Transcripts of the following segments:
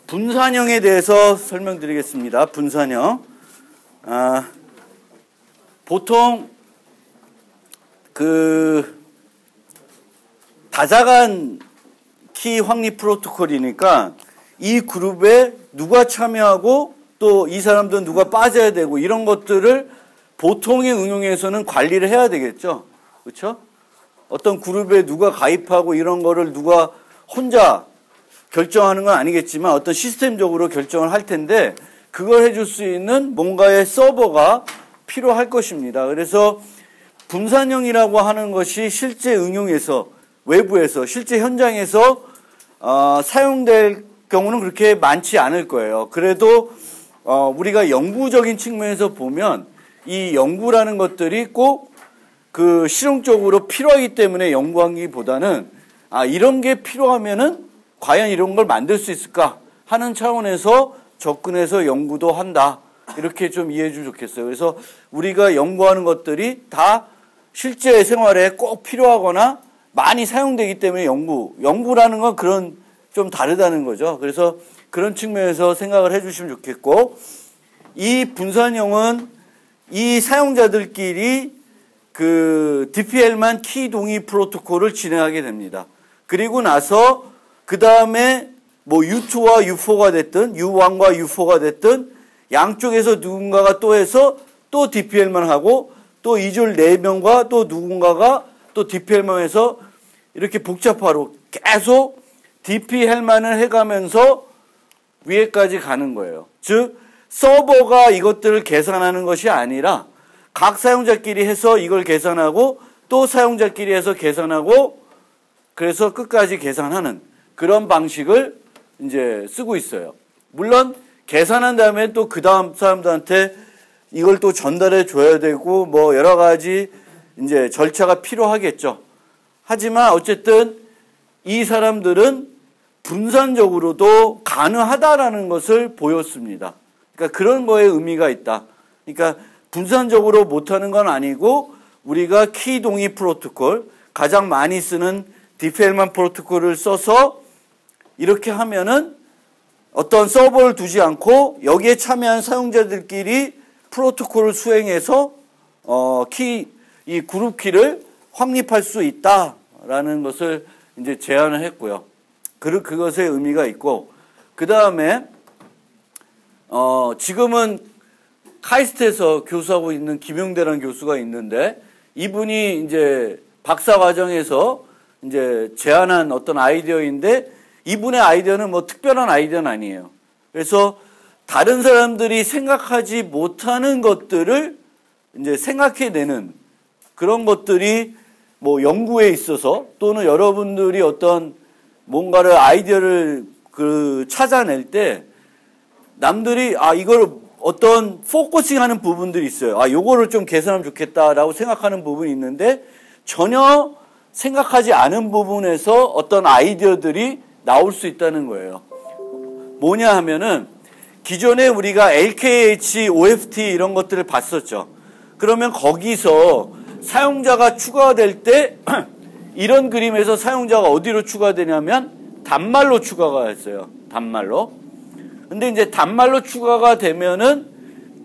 분산형에 대해서 설명드리겠습니다. 분산형. 보통 다자간 키 확립 프로토콜이니까 이 그룹에 누가 참여하고 또 이 사람들은 누가 빠져야 되고 이런 것들을 보통의 응용에서는 관리를 해야 되겠죠. 그렇죠? 어떤 그룹에 누가 가입하고 이런 거를 누가 혼자 결정하는 건 아니겠지만 어떤 시스템적으로 결정을 할 텐데 그걸 해줄 수 있는 뭔가의 서버가 필요할 것입니다. 그래서 분산형이라고 하는 것이 실제 응용에서 외부에서 실제 현장에서 사용될 경우는 그렇게 많지 않을 거예요. 그래도 우리가 연구적인 측면에서 보면 이 연구라는 것들이 꼭 실용적으로 필요하기 때문에 연구하기보다는 이런 게 필요하면은 과연 이런 걸 만들 수 있을까 하는 차원에서 접근해서 연구도 한다. 이렇게 좀 이해해 주면 좋겠어요. 그래서 우리가 연구하는 것들이 다 실제 생활에 꼭 필요하거나 많이 사용되기 때문에 연구라는 건 그런 좀 다르다는 거죠. 그래서 그런 측면에서 생각을 해 주시면 좋겠고, 이 분산형은 이 사용자들끼리 DPL만 키 동의 프로토콜을 진행하게 됩니다. 그리고 나서 그 다음에 뭐 U2와 U4가 됐든 U1과 U4가 됐든 양쪽에서 누군가가 또 해서 또 DPL만 하고 또 이졸 4명과 또 누군가가 또 DPL만 해서 이렇게 복잡하로 계속 DPL만을 해가면서 위에까지 가는 거예요. 즉 서버가 이것들을 계산하는 것이 아니라 각 사용자끼리 해서 이걸 계산하고 또 사용자끼리 해서 계산하고 그래서 끝까지 계산하는 그런 방식을 이제 쓰고 있어요. 물론 계산한 다음에 또 그 다음 사람들한테 이걸 또 전달해 줘야 되고 뭐 여러 가지 이제 절차가 필요하겠죠. 하지만 어쨌든 이 사람들은 분산적으로도 가능하다라는 것을 보였습니다. 그러니까 그런 거에 의미가 있다. 그러니까 분산적으로 못하는 건 아니고 우리가 키 동의 프로토콜, 가장 많이 쓰는 DPL만 프로토콜을 써서 이렇게 하면은 어떤 서버를 두지 않고 여기에 참여한 사용자들끼리 프로토콜을 수행해서 이 그룹 키를 확립할 수 있다라는 것을 이제 제안을 했고요. 그것의 의미가 있고, 그 다음에 지금은 카이스트에서 교수하고 있는 김용대라는 교수가 있는데 이분이 이제 박사 과정에서 이제 제안한 어떤 아이디어인데 이분의 아이디어는 뭐 특별한 아이디어는 아니에요. 그래서 다른 사람들이 생각하지 못하는 것들을 이제 생각해내는 그런 것들이 뭐 연구에 있어서 또는 여러분들이 어떤 뭔가를 아이디어를 찾아낼 때 남들이 이걸 어떤 포커싱 하는 부분들이 있어요. 요거를 좀 개선하면 좋겠다라고 생각하는 부분이 있는데 전혀 생각하지 않은 부분에서 어떤 아이디어들이 나올 수 있다는 거예요. 뭐냐 하면은 기존에 우리가 LKH, OFT 이런 것들을 봤었죠. 그러면 거기서 사용자가 추가될 때 이런 그림에서 사용자가 어디로 추가되냐면 단말로 추가가 했어요. 단말로. 근데 이제 단말로 추가가 되면은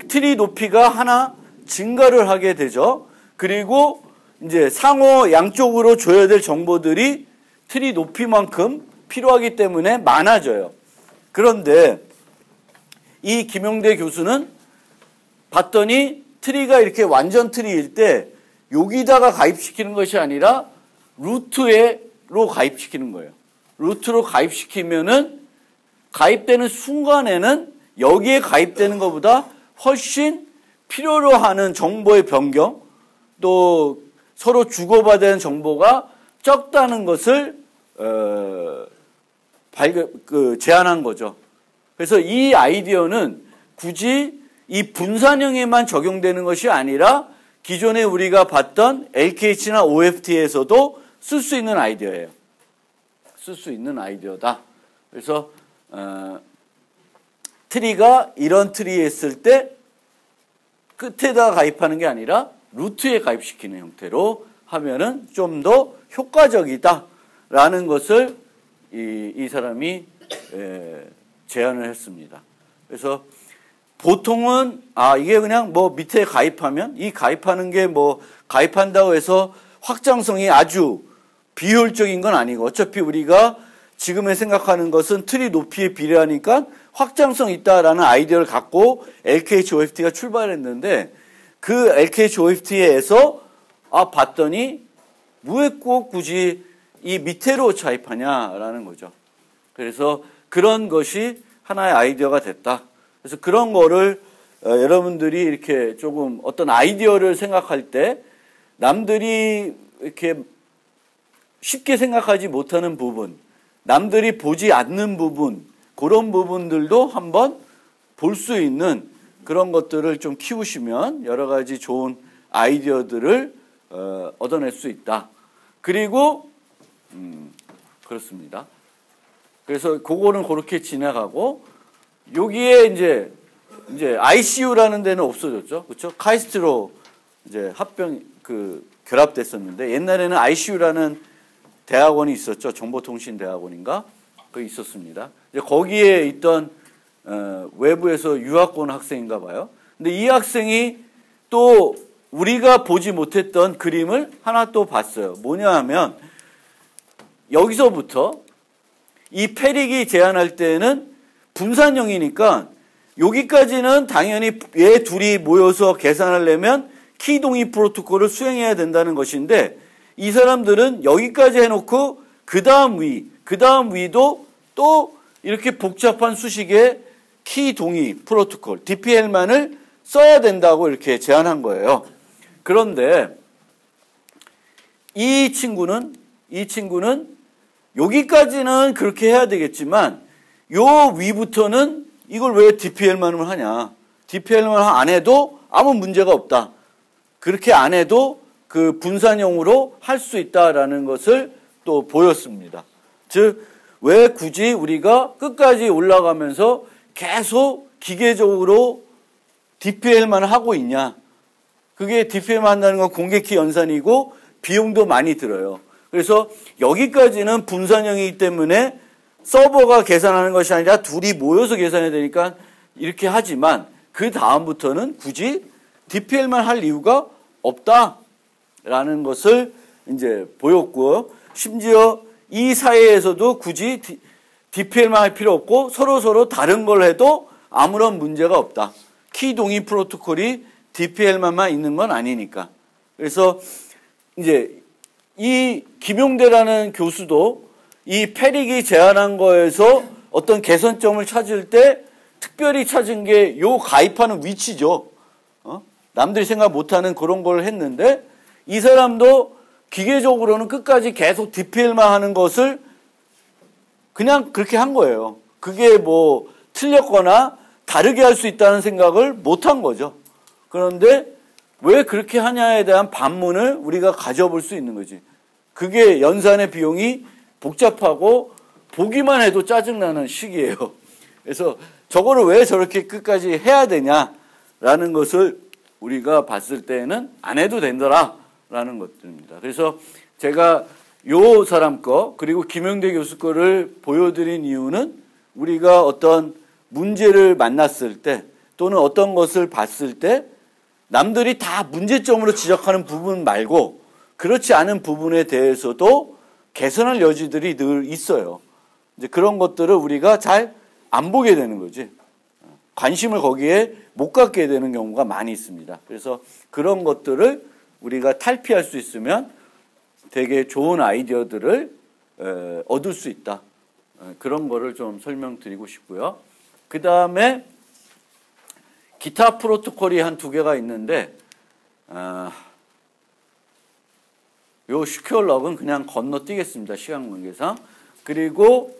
트리 높이가 하나 증가를 하게 되죠. 그리고 이제 상호 양쪽으로 줘야 될 정보들이 트리 높이만큼 필요하기 때문에 많아져요. 그런데 이 김용대 교수는 봤더니 트리가 이렇게 완전 트리일 때 여기다가 가입시키는 것이 아니라 루트로 가입시키는 거예요. 루트로 가입시키면은 가입되는 순간에는 여기에 가입되는 것보다 훨씬 필요로 하는 정보의 변경 또 서로 주고받아야 하는 정보가 적다는 것을 제안한 거죠. 그래서 이 아이디어는 굳이 이 분산형에만 적용되는 것이 아니라 기존에 우리가 봤던 LKH나 OFT에서도 쓸 수 있는 아이디어예요. 쓸 수 있는 아이디어다. 그래서 트리가 이런 트리에 있을 때 끝에다가 가입하는 게 아니라 루트에 가입시키는 형태로 하면은 좀 더 효과적이다라는 것을 이 사람이 제안을 했습니다. 그래서 보통은 이게 그냥 뭐 밑에 가입하면 이 가입하는 게 뭐 가입한다고 해서 확장성이 아주 비효율적인 건 아니고 어차피 우리가 지금에 생각하는 것은 트리 높이에 비례하니까 확장성 있다라는 아이디어를 갖고 LKHOFT가 출발했는데 그 LKHOFT에서 봤더니 왜 꼭 굳이 이 밑에로 가입하냐라는 거죠. 그래서 그런 것이 하나의 아이디어가 됐다. 그래서 그런 거를 여러분들이 이렇게 조금 어떤 아이디어를 생각할 때 남들이 이렇게 쉽게 생각하지 못하는 부분, 남들이 보지 않는 부분, 그런 부분들도 한번 볼 수 있는 그런 것들을 좀 키우시면 여러 가지 좋은 아이디어들을 얻어낼 수 있다. 그리고 그렇습니다. 그래서 그거는 그렇게 지나가고 여기에 이제 ICU라는 데는 없어졌죠. 그렇죠? 카이스트로 이제 결합됐었는데 옛날에는 ICU라는 대학원이 있었죠. 정보통신대학원인가? 그 있었습니다. 이제 거기에 있던 외부에서 유학 온 학생인가 봐요. 근데 이 학생이 또 우리가 보지 못했던 그림을 하나 또 봤어요. 뭐냐 하면 여기서부터 이 페릭이 제안할 때는 분산형이니까 여기까지는 당연히 얘 둘이 모여서 계산하려면 키동의 프로토콜을 수행해야 된다는 것인데 이 사람들은 여기까지 해놓고 그 다음 위도 또 이렇게 복잡한 수식의 키동의 프로토콜 DPL만을 써야 된다고 이렇게 제안한 거예요. 그런데 이 친구는 여기까지는 그렇게 해야 되겠지만 요 위부터는 이걸 왜 DPL만을 하냐. DPL만 안 해도 아무 문제가 없다. 그렇게 안 해도 그 분산형으로 할 수 있다라는 것을 또 보였습니다. 즉, 왜 굳이 우리가 끝까지 올라가면서 계속 기계적으로 DPL만 하고 있냐. 그게 DPL만 한다는 건 공개키 연산이고 비용도 많이 들어요. 그래서 여기까지는 분산형이기 때문에 서버가 계산하는 것이 아니라 둘이 모여서 계산해야 되니까 이렇게 하지만 그 다음부터는 굳이 DPL만 할 이유가 없다라는 것을 이제 보였고 심지어 이 사회에서도 굳이 DPL만 할 필요 없고 서로 다른 걸 해도 아무런 문제가 없다. 키 동의 프로토콜이 DPL만 있는 건 아니니까. 그래서 이제 이 김용대라는 교수도 이 페릭이 제안한 거에서 어떤 개선점을 찾을 때 특별히 찾은 게 요 가입하는 위치죠. 남들이 생각 못하는 그런 걸 했는데 이 사람도 기계적으로는 끝까지 계속 DPL만 하는 것을 그냥 그렇게 한 거예요. 그게 뭐 틀렸거나 다르게 할 수 있다는 생각을 못 한 거죠. 그런데 왜 그렇게 하냐에 대한 반문을 우리가 가져볼 수 있는 거지. 그게 연산의 비용이 복잡하고 보기만 해도 짜증나는 시기예요. 그래서 저거를 왜 저렇게 끝까지 해야 되냐라는 것을 우리가 봤을 때는 안 해도 된다라는 것들입니다. 그래서 제가 요 사람 거 그리고 김영대 교수 거를 보여드린 이유는 우리가 어떤 문제를 만났을 때 또는 어떤 것을 봤을 때 남들이 다 문제점으로 지적하는 부분 말고 그렇지 않은 부분에 대해서도 개선할 여지들이 늘 있어요. 이제 그런 것들을 우리가 잘 안 보게 되는 거지. 관심을 거기에 못 갖게 되는 경우가 많이 있습니다. 그래서 그런 것들을 우리가 탈피할 수 있으면 되게 좋은 아이디어들을 얻을 수 있다. 그런 거를 좀 설명드리고 싶고요. 그 다음에 기타 프로토콜이 한 2개가 있는데 요 슈큐얼럭은 그냥 건너뛰겠습니다. 시간 관계상. 그리고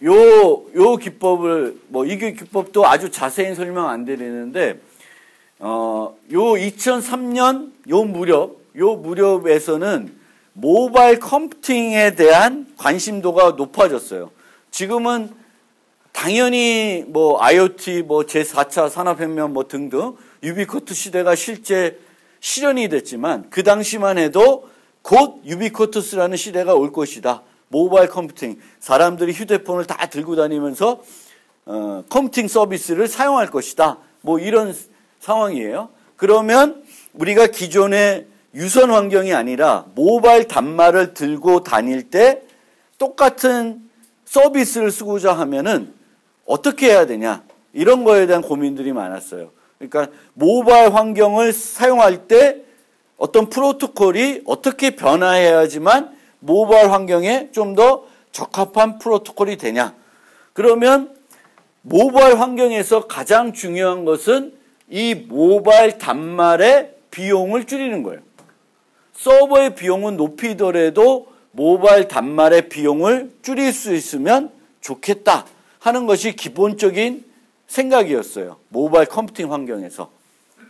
요 기법을 이 기법도 아주 자세히 설명 안 드리는데 요 2003년 요 무렵에서는 모바일 컴퓨팅에 대한 관심도가 높아졌어요. 지금은 당연히 IoT 제4차 산업혁명 등등 유비쿼트 시대가 실제 실현이 됐지만 그 당시만 해도 곧 유비쿼트스라는 시대가 올 것이다. 모바일 컴퓨팅, 사람들이 휴대폰을 다 들고 다니면서 컴퓨팅 서비스를 사용할 것이다. 뭐 이런 상황이에요. 그러면 우리가 기존의 유선 환경이 아니라 모바일 단말을 들고 다닐 때 똑같은 서비스를 쓰고자 하면은 어떻게 해야 되냐, 이런 거에 대한 고민들이 많았어요. 그러니까 모바일 환경을 사용할 때 어떤 프로토콜이 어떻게 변화해야지만 모바일 환경에 좀 더 적합한 프로토콜이 되냐. 그러면 모바일 환경에서 가장 중요한 것은 이 모바일 단말의 비용을 줄이는 거예요. 서버의 비용은 높이더라도 모바일 단말의 비용을 줄일 수 있으면 좋겠다 하는 것이 기본적인 생각이었어요. 모바일 컴퓨팅 환경에서.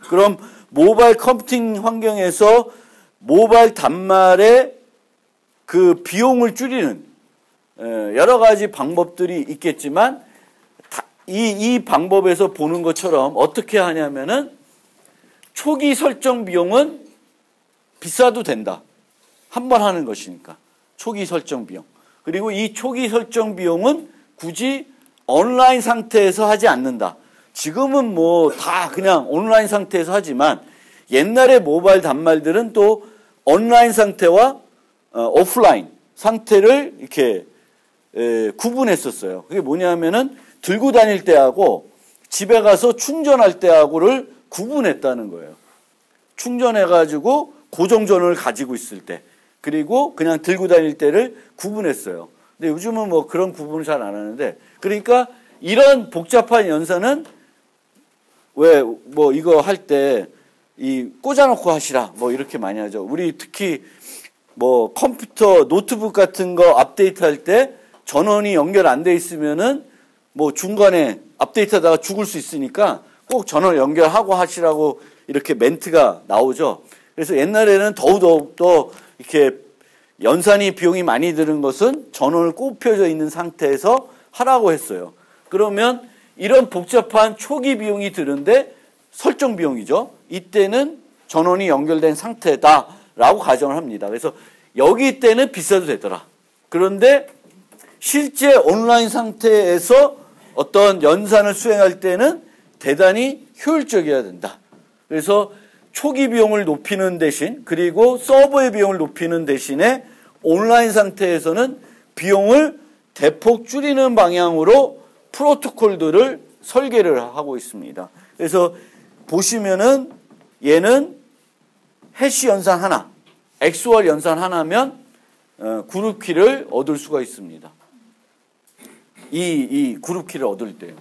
그럼 모바일 컴퓨팅 환경에서 모바일 단말의 그 비용을 줄이는 여러 가지 방법들이 있겠지만 이 방법에서 보는 것처럼 어떻게 하냐면은 초기 설정 비용은 비싸도 된다. 한 번 하는 것이니까. 초기 설정 비용. 그리고 이 초기 설정 비용은 굳이 온라인 상태에서 하지 않는다. 지금은 뭐 다 그냥 온라인 상태에서 하지만 옛날에 모바일 단말들은 또 온라인 상태와 오프라인 상태를 이렇게 구분했었어요. 그게 뭐냐면은 들고 다닐 때하고 집에 가서 충전할 때하고를 구분했다는 거예요. 충전해가지고 고정전원을 가지고 있을 때, 그리고 그냥 들고 다닐 때를 구분했어요. 근데 요즘은 뭐 그런 구분을 잘 안 하는데, 그러니까 이런 복잡한 연산은 왜 뭐 이거 할 때 이 꽂아놓고 하시라 뭐 이렇게 많이 하죠. 우리 특히 뭐 컴퓨터 노트북 같은 거 업데이트 할 때 전원이 연결 안 돼 있으면은 뭐 중간에 업데이트하다가 죽을 수 있으니까 꼭 전원 연결하고 하시라고 이렇게 멘트가 나오죠. 그래서 옛날에는 더욱더 이렇게 연산이 비용이 많이 드는 것은 전원을 꼽혀져 있는 상태에서 하라고 했어요. 그러면 이런 복잡한 초기 비용이 드는데 설정 비용이죠. 이때는 전원이 연결된 상태다라고 가정을 합니다. 그래서 여기 때는 비싸도 되더라. 그런데 실제 온라인 상태에서 어떤 연산을 수행할 때는 대단히 효율적이어야 된다. 그래서 초기 비용을 높이는 대신, 그리고 서버의 비용을 높이는 대신에 온라인 상태에서는 비용을 대폭 줄이는 방향으로 프로토콜들을 설계를 하고 있습니다. 그래서 보시면은 얘는 해시 연산 하나, XOR 연산 하나면 그룹 키를 얻을 수가 있습니다. 이 그룹 키를 얻을 때.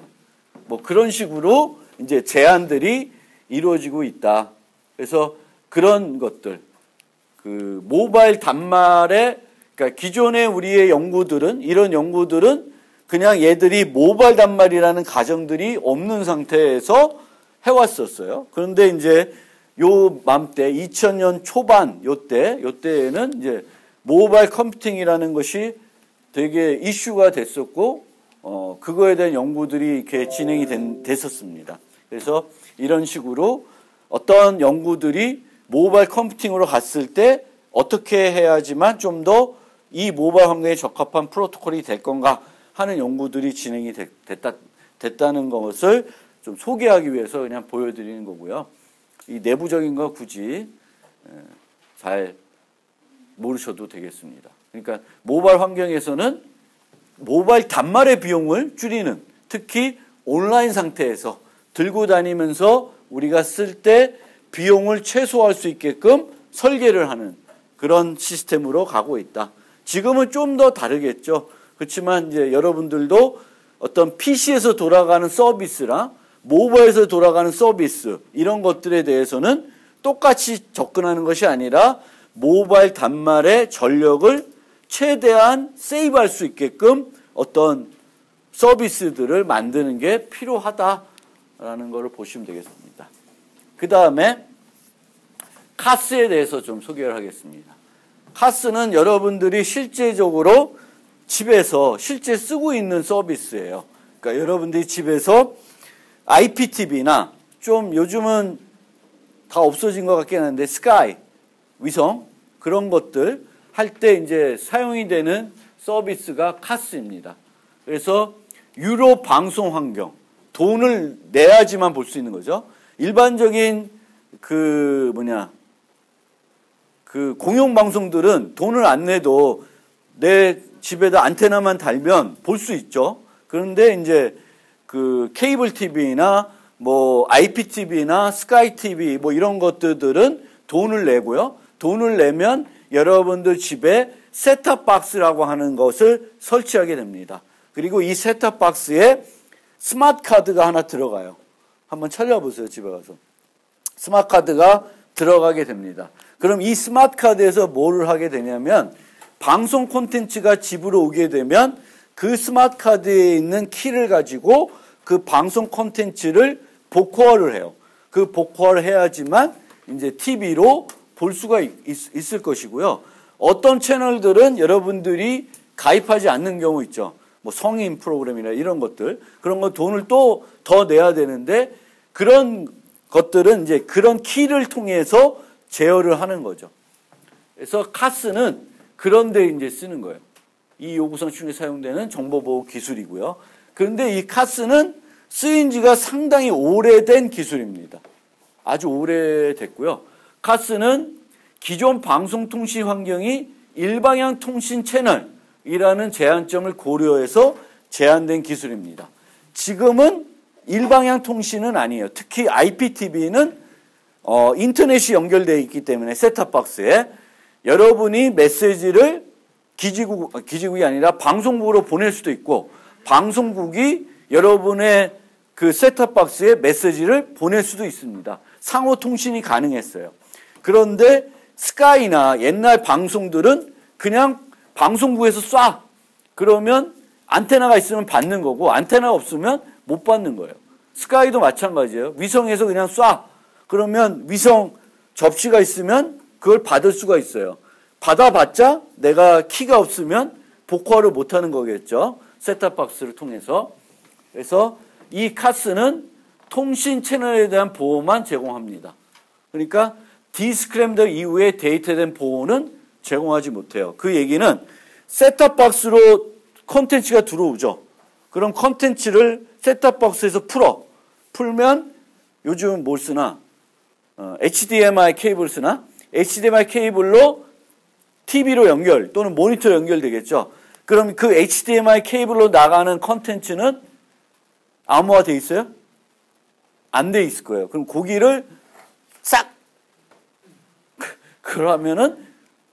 뭐 그런 식으로 이제 제한들이 이루어지고 있다. 그래서 그런 것들, 그 모바일 단말에, 그러니까 기존의 우리의 연구들은, 이런 연구들은 그냥 얘들이 모바일 단말이라는 가정들이 없는 상태에서 해왔었어요. 그런데 이제 요 맘때 2000년 초반 요때에는 이제 모바일 컴퓨팅이라는 것이 되게 이슈가 됐었고, 그거에 대한 연구들이 이렇게 진행이 됐었습니다. 그래서 이런 식으로 어떤 연구들이 모바일 컴퓨팅으로 갔을 때 어떻게 해야지만 좀 더 이 모바일 환경에 적합한 프로토콜이 될 건가 하는 연구들이 진행이 됐다는 것을 좀 소개하기 위해서 그냥 보여드리는 거고요. 이 내부적인 거 굳이 잘 모르셔도 되겠습니다. 그러니까 모바일 환경에서는 모바일 단말의 비용을 줄이는, 특히 온라인 상태에서 들고 다니면서 우리가 쓸 때 비용을 최소화할 수 있게끔 설계를 하는 그런 시스템으로 가고 있다. 지금은 좀 더 다르겠죠. 그렇지만 이제 여러분들도 어떤 PC에서 돌아가는 서비스랑 모바일에서 돌아가는 서비스, 이런 것들에 대해서는 똑같이 접근하는 것이 아니라 모바일 단말의 전력을 최대한 세이브할 수 있게끔 어떤 서비스들을 만드는 게 필요하다라는 것을 보시면 되겠습니다. 그 다음에 카스에 대해서 좀 소개를 하겠습니다. 카스는 여러분들이 실제적으로 집에서 실제 쓰고 있는 서비스예요. 그러니까 여러분들이 집에서 IPTV나 좀 요즘은 다 없어진 것 같긴 한데 스카이, 위성 그런 것들 할 때 이제 사용이 되는 서비스가 카스입니다. 그래서 유료 방송 환경, 돈을 내야지만 볼 수 있는 거죠. 일반적인 그 공영 방송들은 돈을 안 내도 내 집에다 안테나만 달면 볼 수 있죠. 그런데 이제 그 케이블 TV나 뭐 IPTV나 스카이 TV 뭐 이런 것들은 돈을 내고요. 돈을 내면 여러분들 집에 셋탑 박스라고 하는 것을 설치하게 됩니다. 그리고 이 셋탑 박스에 스마트 카드가 하나 들어가요. 한번 찾아보세요, 집에 가서. 스마트 카드가 들어가게 됩니다. 그럼 이 스마트 카드에서 뭐를 하게 되냐면 방송 콘텐츠가 집으로 오게 되면 그 스마트 카드에 있는 키를 가지고 그 방송 콘텐츠를 복호화를 해요. 그 복호화를 해야지만 이제 TV로 볼 수가 있을 것이고요. 어떤 채널들은 여러분들이 가입하지 않는 경우 있죠. 뭐 성인 프로그램이나 이런 것들. 그런 거 돈을 또 더 내야 되는데 그런 것들은 이제 그런 키를 통해서 제어를 하는 거죠. 그래서 카스는 그런 데 이제 쓰는 거예요. 이 요구선 출력에 사용되는 정보보호 기술이고요. 그런데 이 카스는 쓰인 지가 상당히 오래된 기술입니다. 아주 오래됐고요. 카스는 기존 방송통신 환경이 일방향 통신 채널이라는 제한점을 고려해서 제한된 기술입니다. 지금은 일방향 통신은 아니에요. 특히 IPTV는 인터넷이 연결되어 있기 때문에 셋탑박스에 여러분이 메시지를 기지국이 아니라 방송국으로 보낼 수도 있고 방송국이 여러분의 그 셋탑박스에 메시지를 보낼 수도 있습니다. 상호 통신이 가능했어요. 그런데 스카이나 옛날 방송들은 그냥 방송국에서 쏴. 그러면 안테나가 있으면 받는 거고 안테나가 없으면 못 받는 거예요. 스카이도 마찬가지예요. 위성에서 그냥 쏴. 그러면 위성 접시가 있으면 그걸 받을 수가 있어요. 받아봤자 내가 키가 없으면 복호화를 못하는 거겠죠. 셋탑박스를 통해서. 그래서 이 카스는 통신 채널에 대한 보호만 제공합니다. 그러니까 디스크램블 이후에 데이터에 대한 보호는 제공하지 못해요. 그 얘기는 셋탑박스로 콘텐츠가 들어오죠. 그럼 콘텐츠를 셋탑박스에서 풀면 요즘 뭘 쓰나? HDMI 케이블 쓰나? HDMI 케이블로 TV로 연결 또는 모니터로 연결되겠죠. 그럼 그 HDMI 케이블로 나가는 콘텐츠는 암호화 돼 있어요? 안 돼 있을 거예요. 그럼 거기를 싹 그러면은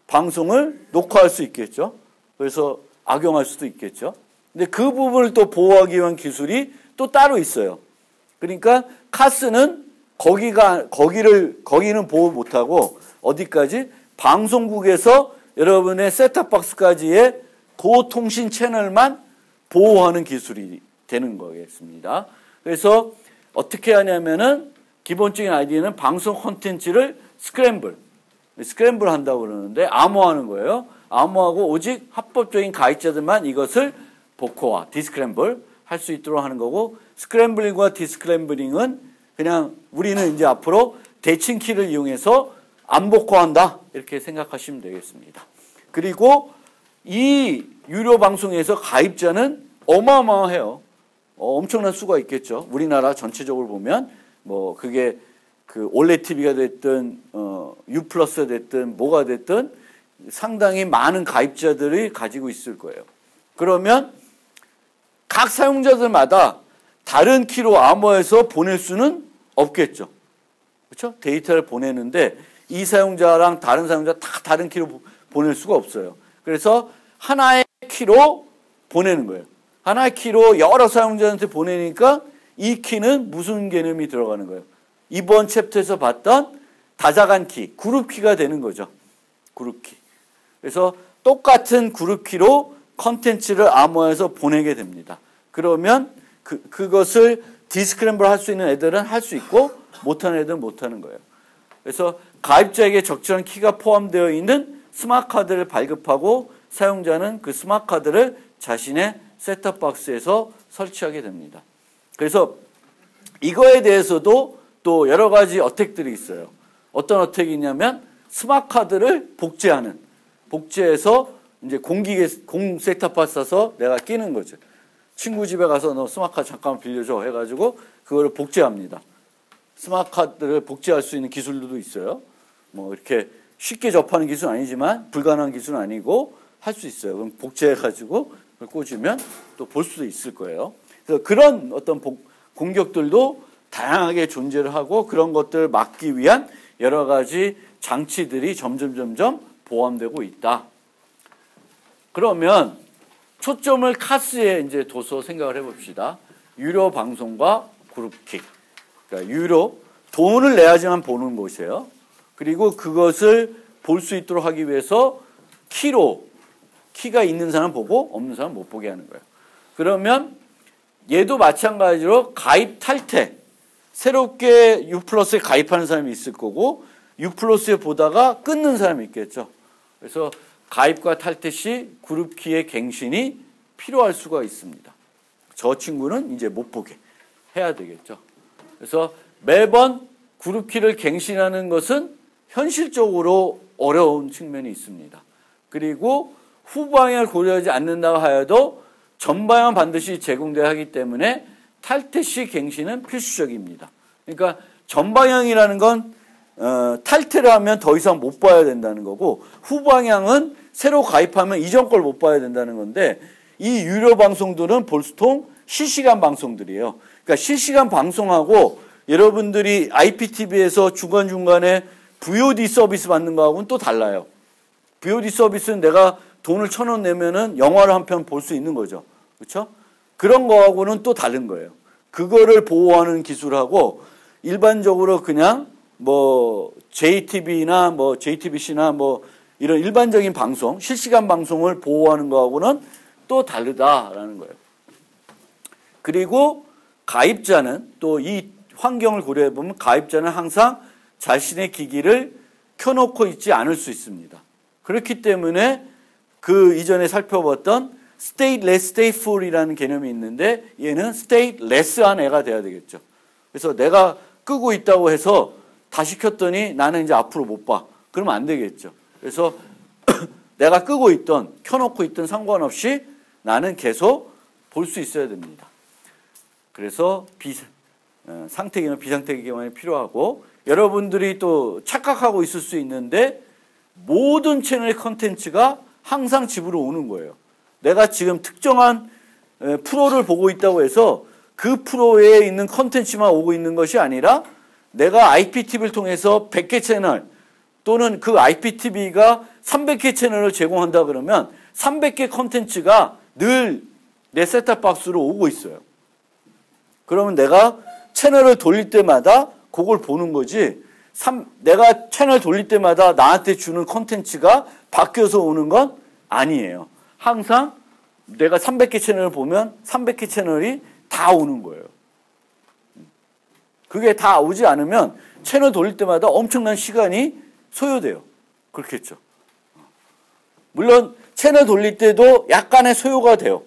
방송을 녹화할 수 있겠죠. 그래서 악용할 수도 있겠죠. 근데 그 부분을 또 보호하기 위한 기술이 또 따로 있어요. 그러니까 카스는 거기는 보호 못하고 어디까지? 방송국에서 여러분의 셋탑박스까지의 고통신 채널만 보호하는 기술이 되는 거겠습니다. 그래서 어떻게 하냐면은 기본적인 아이디어는 방송 콘텐츠를 스크램블 한다고 그러는데 암호화하는 거예요. 암호하고 오직 합법적인 가입자들만 이것을 복호화, 디스크램블 할 수 있도록 하는 거고 스크램블링과 디스크램블링은 그냥 우리는 이제 앞으로 대칭키를 이용해서 안 복호한다 이렇게 생각하시면 되겠습니다. 그리고 이 유료 방송에서 가입자는 어마어마해요. 엄청난 수가 있겠죠. 우리나라 전체적으로 보면 뭐 그게 그 올레드 TV가 됐든 U 플러스가 됐든 뭐가 됐든 상당히 많은 가입자들이 가지고 있을 거예요. 그러면 각 사용자들마다 다른 키로 암호해서 보낼 수는 없겠죠. 그렇죠? 데이터를 보내는데 이 사용자랑 다른 사용자 다 다른 키로 보낼 수가 없어요. 그래서 하나의 키로 보내는 거예요. 하나의 키로 여러 사용자한테 보내니까 이 키는 무슨 개념이 들어가는 거예요? 이번 챕터에서 봤던 다자간 키, 그룹 키가 되는 거죠. 그룹 키. 그래서 똑같은 그룹 키로 컨텐츠를 암호해서 보내게 됩니다. 그러면 그것을 디스크램블 할 수 있는 애들은 할 수 있고 못하는 애들은 못하는 거예요. 그래서 가입자에게 적절한 키가 포함되어 있는 스마트 카드를 발급하고 사용자는 그 스마트 카드를 자신의 셋탑박스에서 설치하게 됩니다. 그래서 이거에 대해서도 또 여러 가지 어택들이 있어요. 어떤 어택이 있냐면 스마트 카드를 복제해서 이제 공 셋탑박스 써서 내가 끼는 거죠. 친구 집에 가서 너 스마트카드 잠깐만 빌려줘 해가지고 그거를 복제합니다. 스마트카드를 복제할 수 있는 기술도 있어요. 뭐 이렇게 쉽게 접하는 기술은 아니지만 불가능한 기술은 아니고 할 수 있어요. 그럼 복제해가지고 그걸 꽂으면 또 볼 수도 있을 거예요. 그래서 그런 어떤 공격들도 다양하게 존재를 하고 그런 것들을 막기 위한 여러 가지 장치들이 점점 보완되고 있다. 그러면 초점을 카스에 이제 둬서 생각을 해봅시다. 유료 방송과 그룹킥. 그러니까 유료, 돈을 내야지만 보는 곳이에요. 그리고 그것을 볼 수 있도록 하기 위해서 키가 있는 사람 보고 없는 사람 못 보게 하는 거예요. 그러면 얘도 마찬가지로 가입 탈퇴. 새롭게 U+에 가입하는 사람이 있을 거고 U+에 보다가 끊는 사람이 있겠죠. 그래서 가입과 탈퇴 시 그룹키의 갱신이 필요할 수가 있습니다. 저 친구는 이제 못 보게 해야 되겠죠. 그래서 매번 그룹키를 갱신하는 것은 현실적으로 어려운 측면이 있습니다. 그리고 후방향을 고려하지 않는다고 하여도 전방향 반드시 제공돼야 하기 때문에 탈퇴 시 갱신은 필수적입니다. 그러니까 전방향이라는 건 탈퇴를 하면 더 이상 못 봐야 된다는 거고 후방향은 새로 가입하면 이전 걸 못 봐야 된다는 건데 이 유료 방송들은 보통 실시간 방송들이에요. 그러니까 실시간 방송하고 여러분들이 IPTV에서 중간중간에 VOD 서비스 받는 거하고는 또 달라요. VOD 서비스는 내가 돈을 1,000원 내면은 영화를 한 편 볼 수 있는 거죠. 그렇죠? 그런 거하고는 또 다른 거예요. 그거를 보호하는 기술하고 일반적으로 그냥 뭐 JTB나 뭐 JTBC나 뭐 이런 일반적인 방송, 실시간 방송을 보호하는 거하고는 또 다르다라는 거예요. 그리고 가입자는 또 이 환경을 고려해 보면 가입자는 항상 자신의 기기를 켜놓고 있지 않을 수 있습니다. 그렇기 때문에 그 이전에 살펴봤던 stay less, stay full이라는 개념이 있는데 얘는 stay less한 애가 돼야 되겠죠. 그래서 내가 끄고 있다고 해서 다시 켰더니 나는 이제 앞으로 못 봐. 그러면 안 되겠죠. 그래서 내가 끄고 있던 켜놓고 있던 상관없이 나는 계속 볼 수 있어야 됩니다. 그래서 상태기능, 비상태기능이 필요하고 여러분들이 또 착각하고 있을 수 있는데 모든 채널의 컨텐츠가 항상 집으로 오는 거예요. 내가 지금 특정한 프로를 보고 있다고 해서 그 프로에 있는 컨텐츠만 오고 있는 것이 아니라 내가 IPTV를 통해서 100개 채널 또는 그 IPTV가 300개 채널을 제공한다 그러면 300개 컨텐츠가 늘 내 셋탑박스로 오고 있어요. 그러면 내가 채널을 돌릴 때마다 그걸 보는 거지 내가 채널 돌릴 때마다 나한테 주는 컨텐츠가 바뀌어서 오는 건 아니에요. 항상 내가 300개 채널을 보면 300개 채널이 다 오는 거예요. 그게 다 오지 않으면 채널 돌릴 때마다 엄청난 시간이 소요돼요. 그렇겠죠. 물론 채널 돌릴 때도 약간의 소요가 돼요.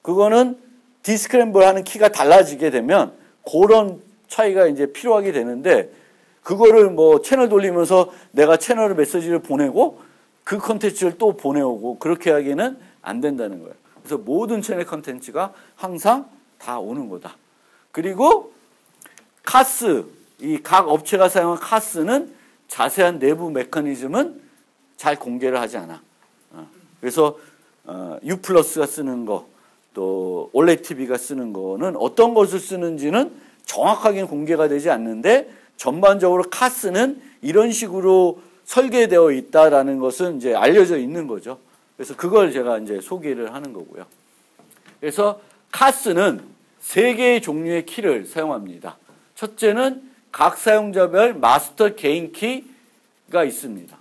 그거는 디스크램블 하는 키가 달라지게 되면 그런 차이가 이제 필요하게 되는데 그거를 뭐 채널 돌리면서 내가 채널을 메시지를 보내고 그 컨텐츠를 또 보내오고 그렇게 하기는 안 된다는 거예요. 그래서 모든 채널 컨텐츠가 항상 다 오는 거다. 그리고 카스, 이 각 업체가 사용한 카스는 자세한 내부 메커니즘은 잘 공개를 하지 않아. 그래서 U+가 쓰는 거, 또 올레드 TV가 쓰는 거는 어떤 것을 쓰는지는 정확하게 공개가 되지 않는데 전반적으로 카스는 이런 식으로 설계되어 있다라는 것은 이제 알려져 있는 거죠. 그래서 그걸 제가 이제 소개를 하는 거고요. 그래서 카스는 3개의 종류의 키를 사용합니다. 첫째는 각 사용자별 마스터 개인 키가 있습니다.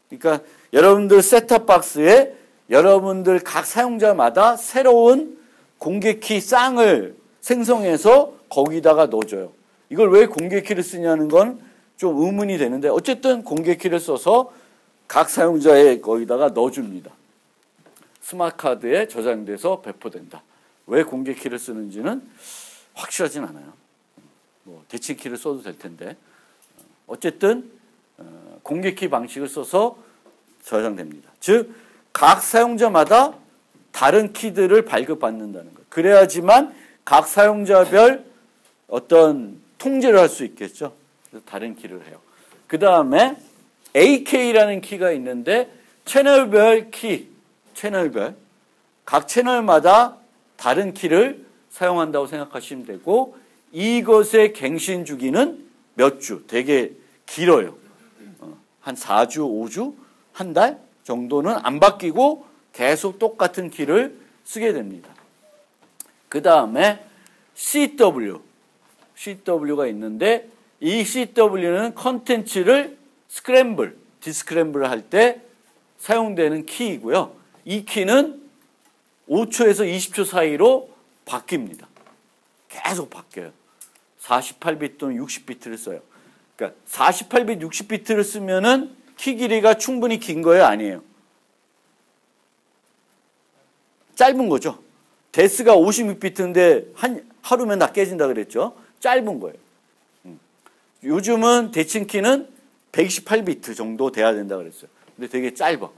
그러니까 여러분들 셋탑박스에 여러분들 각 사용자마다 새로운 공개키 쌍을 생성해서 거기다가 넣어줘요. 이걸 왜 공개키를 쓰냐는 건 좀 의문이 되는데 어쨌든 공개키를 써서 각 사용자의 거기다가 넣어줍니다. 스마트카드에 저장돼서 배포된다. 왜 공개키를 쓰는지는 확실하진 않아요. 뭐 대칭키를 써도 될 텐데 어쨌든 공개키 방식을 써서 저장됩니다. 즉 각 사용자마다 다른 키들을 발급받는다는 거예요. 그래야지만 각 사용자별 어떤 통제를 할 수 있겠죠. 그래서 다른 키를 해요. 그 다음에 AK라는 키가 있는데 채널별 키, 채널별 각 채널마다 다른 키를 사용한다고 생각하시면 되고 이것의 갱신 주기는 몇 주, 되게 길어요. 한 4주, 5주, 한 달 정도는 안 바뀌고 계속 똑같은 키를 쓰게 됩니다. 그 다음에 CW가 있는데 이 CW는 컨텐츠를 스크램블, 디스크램블 할 때 사용되는 키이고요. 이 키는 5초에서 20초 사이로 바뀝니다. 계속 바뀌어요. 48비트 또는 60비트를 써요. 그러니까 48비트, 60비트를 쓰면은 키 길이가 충분히 긴 거예요? 아니에요? 짧은 거죠. 데스가 56비트인데 하루면 다 깨진다 그랬죠. 짧은 거예요. 요즘은 대칭키는 128비트 정도 돼야 된다 그랬어요. 근데 되게 짧아.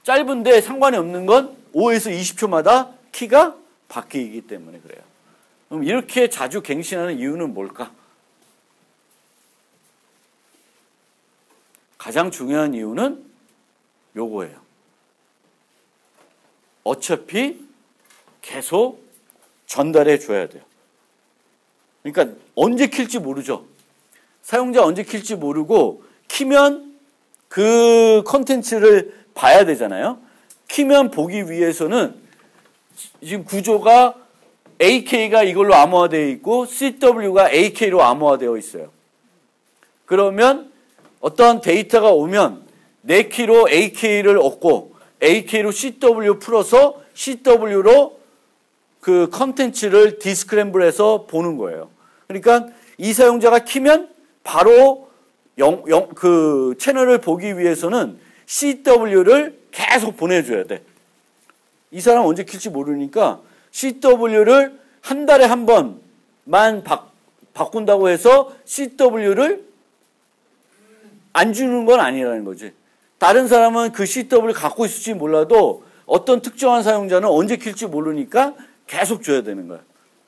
짧은데 상관이 없는 건 5에서 20초마다 키가 바뀌기 때문에 그래요. 그럼 이렇게 자주 갱신하는 이유는 뭘까? 가장 중요한 이유는 요거예요. 어차피 계속 전달해 줘야 돼요. 그러니까 언제 킬지 모르죠. 사용자 언제 킬지 모르고 키면 그 컨텐츠를 봐야 되잖아요. 키면 보기 위해서는 지금 구조가 AK가 이걸로 암호화되어 있고 CW가 AK로 암호화되어 있어요. 그러면 어떤 데이터가 오면 내 키로 AK를 얻고 AK로 CW 풀어서 CW로 그 컨텐츠를 디스크램블해서 보는 거예요. 그러니까 이 사용자가 키면 바로 그 채널을 보기 위해서는 CW를 계속 보내줘야 돼. 이 사람 언제 킬지 모르니까 CW를 한 달에 한 번만 바꾼다고 해서 CW를 안 주는 건 아니라는 거지. 다른 사람은 그 CW를 갖고 있을지 몰라도 어떤 특정한 사용자는 언제 킬지 모르니까 계속 줘야 되는 거야.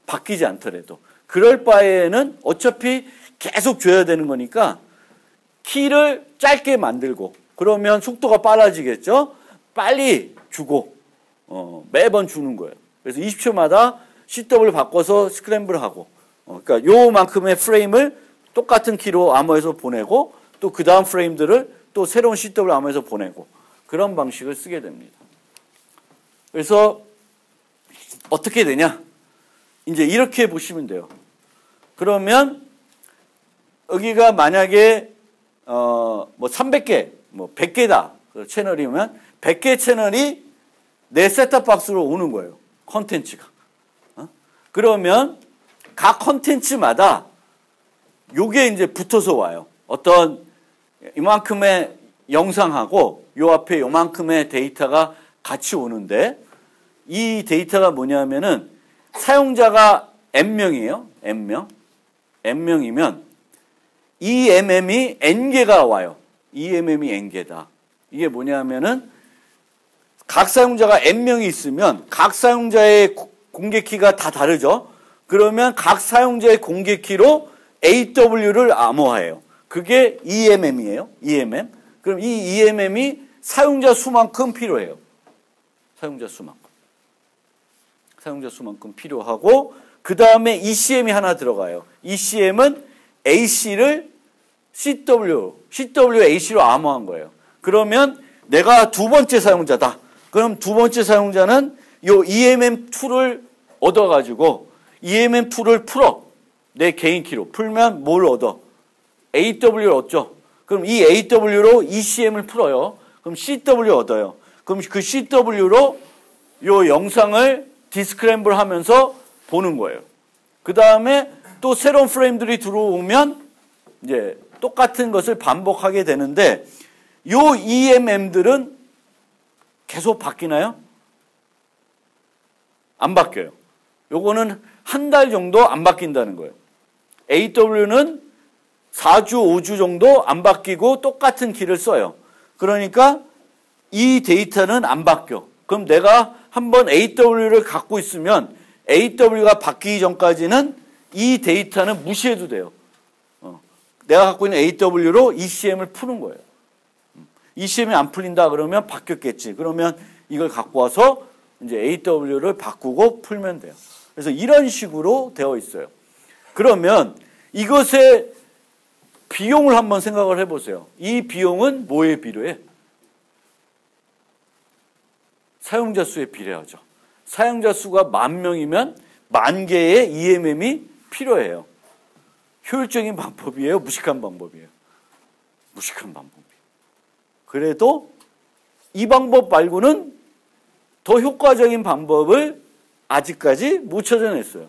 바뀌지 않더라도. 그럴 바에는 어차피 계속 줘야 되는 거니까 키를 짧게 만들고 그러면 속도가 빨라지겠죠. 빨리 주고 매번 주는 거예요. 그래서 20초마다 CW 바꿔서 스크램블하고 그러니까 요만큼의 프레임을 똑같은 키로 암호해서 보내고 또 그 다음 프레임들을 또 새로운 CW 암호해서 보내고 그런 방식을 쓰게 됩니다. 그래서 어떻게 되냐? 이제 이렇게 보시면 돼요. 그러면 여기가 만약에 뭐 300개, 뭐 100개다 채널이면 100개 채널이 내 셋탑박스로 오는 거예요. 컨텐츠가. 그러면 각 컨텐츠마다 요게 이제 붙어서 와요. 어떤 이만큼의 영상하고 요 앞에 요만큼의 데이터가 같이 오는데 이 데이터가 뭐냐면은 사용자가 N명이에요. N명. N명이면 EMM이 N개가 와요. EMM이 N개다. 이게 뭐냐면은 각 사용자가 N명이 있으면 각 사용자의 공개키가 다 다르죠. 그러면 각 사용자의 공개키로 AW를 암호화해요. 그게 EMM이에요. EMM. 그럼 이 EMM이 사용자 수만큼 필요해요. 사용자 수만큼 필요하고 그 다음에 ECM이 하나 들어가요. ECM은 AC를 CW AC로 암호한 거예요. 그러면 내가 두 번째 사용자다. 그럼 두 번째 사용자는 요 EMM2를 얻어가지고 EMM2를 풀어. 내 개인 키로. 풀면 뭘 얻어? AW를 얻죠. 그럼 이 AW로 ECM을 풀어요. 그럼 CW 얻어요. 그럼 그 CW로 요 영상을 디스크램블 하면서 보는 거예요. 그 다음에 또 새로운 프레임들이 들어오면 이제 똑같은 것을 반복하게 되는데 요 EMM들은 계속 바뀌나요? 안 바뀌어요. 요거는 한 달 정도 안 바뀐다는 거예요. AW는 4주, 5주 정도 안 바뀌고 똑같은 키를 써요. 그러니까 이 데이터는 안 바뀌어. 그럼 내가 한번 AW를 갖고 있으면 AW가 바뀌기 전까지는 이 데이터는 무시해도 돼요. 내가 갖고 있는 AW로 ECM을 푸는 거예요. ECM이 안 풀린다 그러면 바뀌었겠지. 그러면 이걸 갖고 와서 이제 AW를 바꾸고 풀면 돼요. 그래서 이런 식으로 되어 있어요. 그러면 이것의 비용을 한번 생각을 해보세요. 이 비용은 뭐에 비례해? 사용자 수에 비례하죠. 사용자 수가 10,000명이면 10,000개의 EMM이 필요해요. 효율적인 방법이에요? 무식한 방법이에요? 무식한 방법이에요. 그래도 이 방법 말고는 더 효과적인 방법을 아직까지 못 찾아냈어요.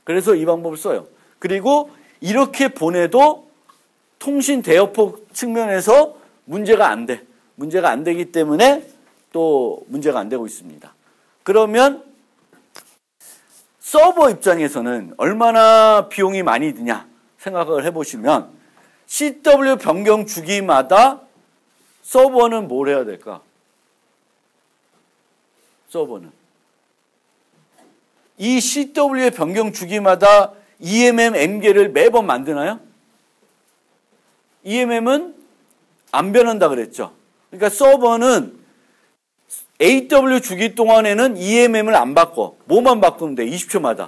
그래서 이 방법을 써요. 그리고 이렇게 보내도 통신 대역폭 측면에서 문제가 안 돼. 문제가 안 되기 때문에 또 문제가 안 되고 있습니다. 그러면 서버 입장에서는 얼마나 비용이 많이 드냐 생각을 해보시면 CW 변경 주기마다 서버는 뭘 해야 될까? 서버는 이 CW의 변경 주기마다 EMM M개를 매번 만드나요? EMM은 안 변한다 그랬죠. 그러니까 서버는 AW 주기 동안에는 EMM을 안 바꿔. 뭐만 바꾸면 돼? 20초마다.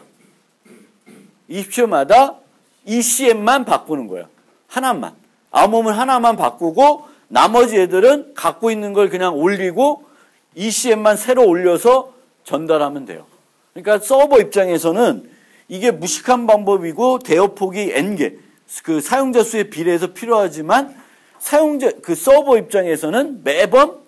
20초마다 ECM만 바꾸는 거예요. 하나만. 암호음을 하나만 바꾸고 나머지 애들은 갖고 있는 걸 그냥 올리고 ECM만 새로 올려서 전달하면 돼요. 그러니까 서버 입장에서는 이게 무식한 방법이고 대역폭이 N개, 그 사용자 수에 비례해서 필요하지만 그 서버 입장에서는 매번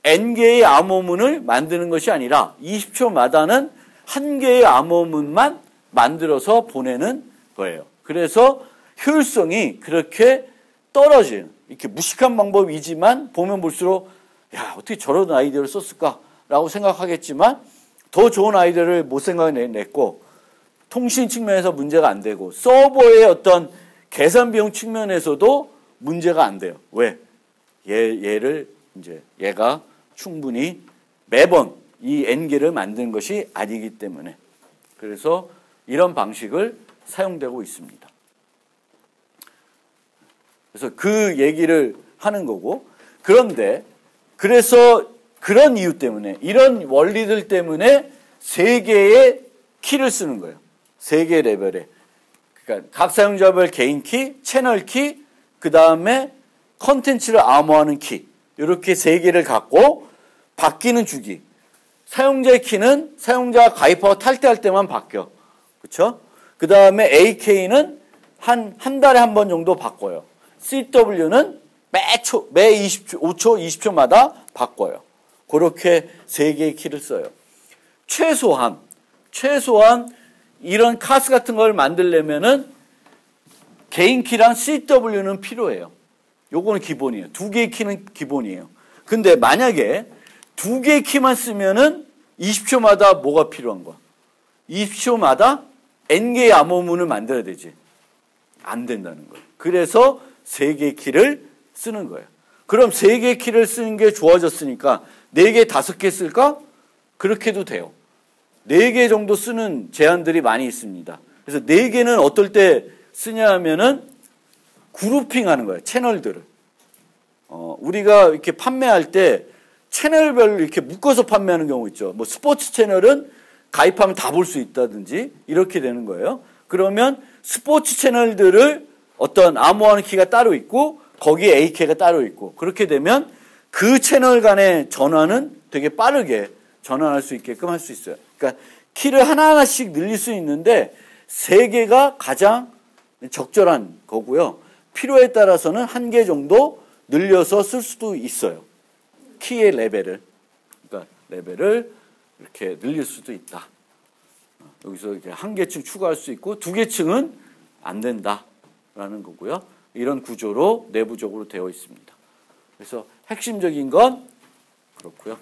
N개의 암호문을 만드는 것이 아니라 20초마다는 한 개의 암호문만 만들어서 보내는 거예요. 그래서 효율성이 그렇게 떨어지는, 이렇게 무식한 방법이지만 보면 볼수록 야, 어떻게 저런 아이디어를 썼을까라고 생각하겠지만 더 좋은 아이디어를 못 생각해냈고 통신 측면에서 문제가 안 되고 서버의 어떤 계산 비용 측면에서도 문제가 안 돼요. 왜? 얘가 충분히 매번 이 N개를 만드는 것이 아니기 때문에. 그래서 이런 방식을 사용되고 있습니다. 그래서 그 얘기를 하는 거고, 그런데 그래서 그런 이유 때문에, 이런 원리들 때문에 3개의 키를 쓰는 거예요. 3개 레벨에. 그러니까 각 사용자별 개인 키, 채널 키, 그 다음에 컨텐츠를 암호하는 키, 이렇게 3개를 갖고 바뀌는 주기. 사용자의 키는 사용자가 가입하고 탈퇴할 때만 바뀌어. 그렇죠? 그 다음에 AK는 한 달에 한 번 정도 바꿔요. CW는 매 5초, 20초마다 바꿔요. 그렇게 3개의 키를 써요. 최소한 이런 카스 같은 걸 만들려면은 개인 키랑 CW는 필요해요. 요거는 기본이에요. 2개의 키는 기본이에요. 근데 만약에 2개의 키만 쓰면은 20초마다 뭐가 필요한 거야? 20초마다 N개의 암호문을 만들어야 되지. 안 된다는 거예요. 그래서 3개의 키를 쓰는 거예요. 그럼 3개의 키를 쓰는 게 좋아졌으니까 4개, 5개 쓸까? 그렇게 해도 돼요. 4개 정도 쓰는 제한들이 많이 있습니다. 그래서 4개는 어떨 때 쓰냐 하면은 그룹핑 하는 거예요. 채널들을. 우리가 이렇게 판매할 때 채널별로 이렇게 묶어서 판매하는 경우 있죠. 뭐 스포츠 채널은 가입하면 다 볼 수 있다든지 이렇게 되는 거예요. 그러면 스포츠 채널들을 어떤 암호하는 키가 따로 있고 거기에 A키가 따로 있고 그렇게 되면 그 채널 간의 전환은 되게 빠르게 전환할 수 있게끔 할 수 있어요. 그러니까 키를 하나하나씩 늘릴 수 있는데 3개가 가장 적절한 거고요. 필요에 따라서는 1개 정도 늘려서 쓸 수도 있어요. 키의 레벨을. 그러니까 레벨을 이렇게 늘릴 수도 있다. 여기서 이렇게 1개층 추가할 수 있고 2개층은 안 된다라는 거고요. 이런 구조로 내부적으로 되어 있습니다. 그래서 핵심적인 건 그렇고요.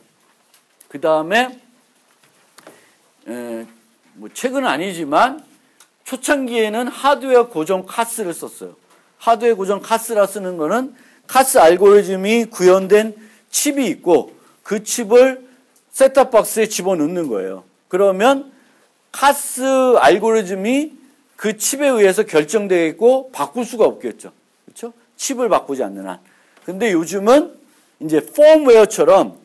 그 다음에 뭐 최근은 아니지만 초창기에는 하드웨어 고정 카스를 썼어요. 하드웨어 고정 카스라 쓰는 거는 카스 알고리즘이 구현된 칩이 있고 그 칩을 셋탑박스에 집어넣는 거예요. 그러면 카스 알고리즘이 그 칩에 의해서 결정되겠고 바꿀 수가 없겠죠. 그렇죠? 칩을 바꾸지 않는 한. 근데 요즘은 이제 펌웨어처럼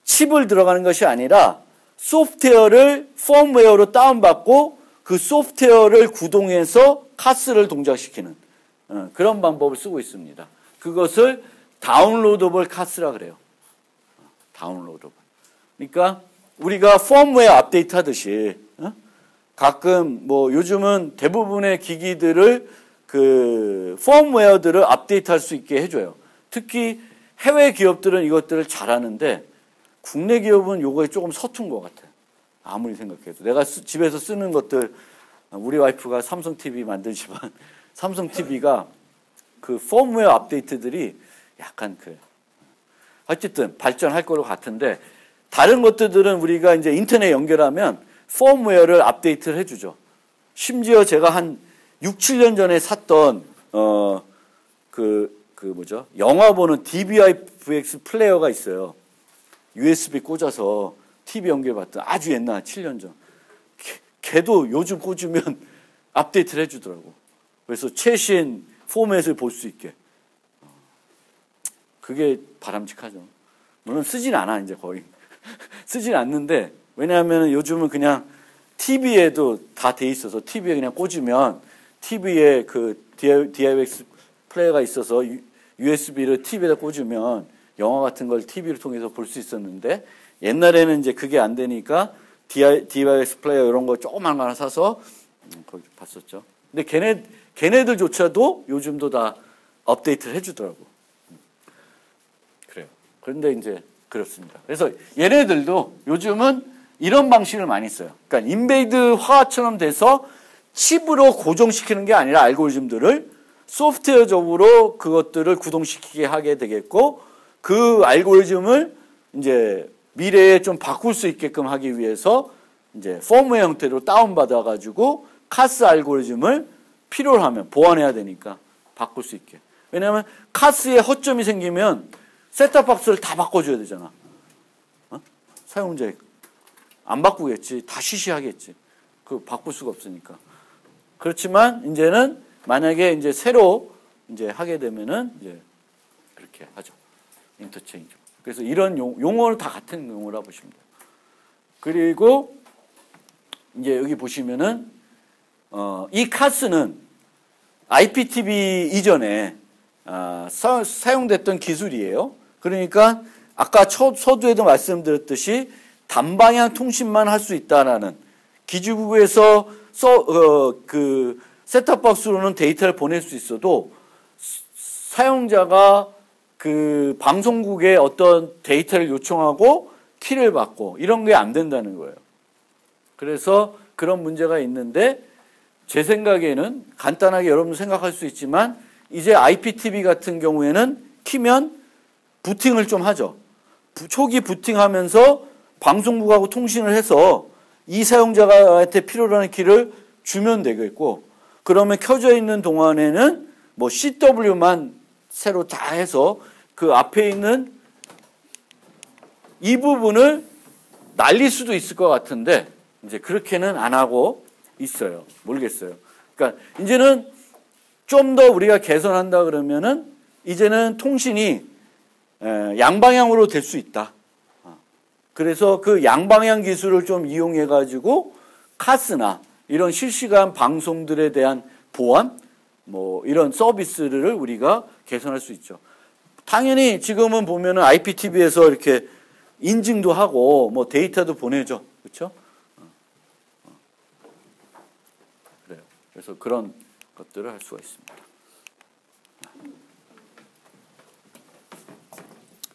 칩을 들어가는 것이 아니라 소프트웨어를 펌웨어로 다운받고 그 소프트웨어를 구동해서 카스를 동작시키는 그런 방법을 쓰고 있습니다. 그것을 다운로더블 카스라 그래요. 다운로더블. 그러니까 우리가 펌웨어 업데이트 하듯이 가끔 뭐 요즘은 대부분의 기기들을 그 펌웨어들을 업데이트할 수 있게 해줘요. 특히 해외 기업들은 이것들을 잘하는데 국내 기업은 요거에 조금 서툰 것 같아요. 아무리 생각해도 내가 집에서 쓰는 것들 우리 와이프가 삼성 TV 만들지만 삼성 TV가 그 펌웨어 업데이트들이 약간 어쨌든 발전할 거로 같은데 다른 것들은 우리가 이제 인터넷 연결하면 펌웨어를 업데이트를 해주죠. 심지어 제가 한 6, 7년 전에 샀던 뭐죠? 영화 보는 DVI-VX 플레이어가 있어요. USB 꽂아서 TV 연결받던 아주 옛날 7년 전. 걔도 요즘 꽂으면 업데이트를 해주더라고. 그래서 최신 포맷을 볼 수 있게. 그게 바람직하죠. 물론 쓰진 않아 이제 거의. 쓰진 않는데 왜냐하면 요즘은 그냥 TV에도 다 돼 있어서 TV에 그냥 꽂으면 TV에 그 DVX 플레이어가 있어서 USB를 TV에다 꽂으면 영화 같은 걸 TV를 통해서 볼 수 있었는데 옛날에는 이제 그게 안 되니까 DVX 플레이어 이런 거 조그만 거 하나 사서 거기 봤었죠. 근데 걔네들조차도 요즘도 다 업데이트를 해주더라고. 그래요. 그런데 이제 그렇습니다. 그래서 얘네들도 요즘은 이런 방식을 많이 써요. 그러니까 인베이드화처럼 돼서 칩으로 고정시키는 게 아니라 알고리즘들을 소프트웨어적으로 그것들을 구동시키게 하게 되겠고 그 알고리즘을 이제 미래에 좀 바꿀 수 있게끔 하기 위해서 이제 펌웨어 형태로 다운받아 가지고 카스 알고리즘을 필요로 하면 보완해야 되니까 바꿀 수 있게. 왜냐하면 카스에 허점이 생기면 셋탑박스를 다 바꿔줘야 되잖아. 사용자 안 바꾸겠지. 다 시시하겠지. 그 바꿀 수가 없으니까. 그렇지만 이제는 만약에 이제 새로 이제 하게 되면은 이제 그렇게 하죠. 인터체인지. 그래서 이런 용어는 다 같은 용어라 보시면 돼요. 그리고 이제 여기 보시면은 이 카스는 IPTV 이전에 사용됐던 기술이에요. 그러니까 아까 서두에도 말씀드렸듯이 단방향 통신만 할 수 있다라는 기지국에서 그 셋탑박스로는 데이터를 보낼 수 있어도 사용자가 그 방송국에 어떤 데이터를 요청하고 키를 받고 이런 게 안 된다는 거예요. 그래서 그런 문제가 있는데 제 생각에는 간단하게 여러분 생각할 수 있지만 이제 IPTV 같은 경우에는 키면 부팅을 좀 하죠. 초기 부팅하면서 방송국하고 통신을 해서 이 사용자한테 필요로 하는 키를 주면 되겠고 그러면 켜져 있는 동안에는 뭐 CW만 새로 다 해서 그 앞에 있는 이 부분을 날릴 수도 있을 것 같은데 이제 그렇게는 안 하고 있어요. 모르겠어요. 그러니까 이제는 좀 더 우리가 개선한다 그러면은 이제는 통신이 양방향으로 될 수 있다. 그래서 그 양방향 기술을 좀 이용해 가지고 카스나 이런 실시간 방송들에 대한 보안 뭐 이런 서비스를 우리가 개선할 수 있죠. 당연히 지금은 보면은 IPTV에서 이렇게 인증도 하고 뭐 데이터도 보내죠. 그렇죠? 그래요. 그래서 그런 것들을 할 수가 있습니다.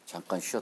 잠깐 쉬었다.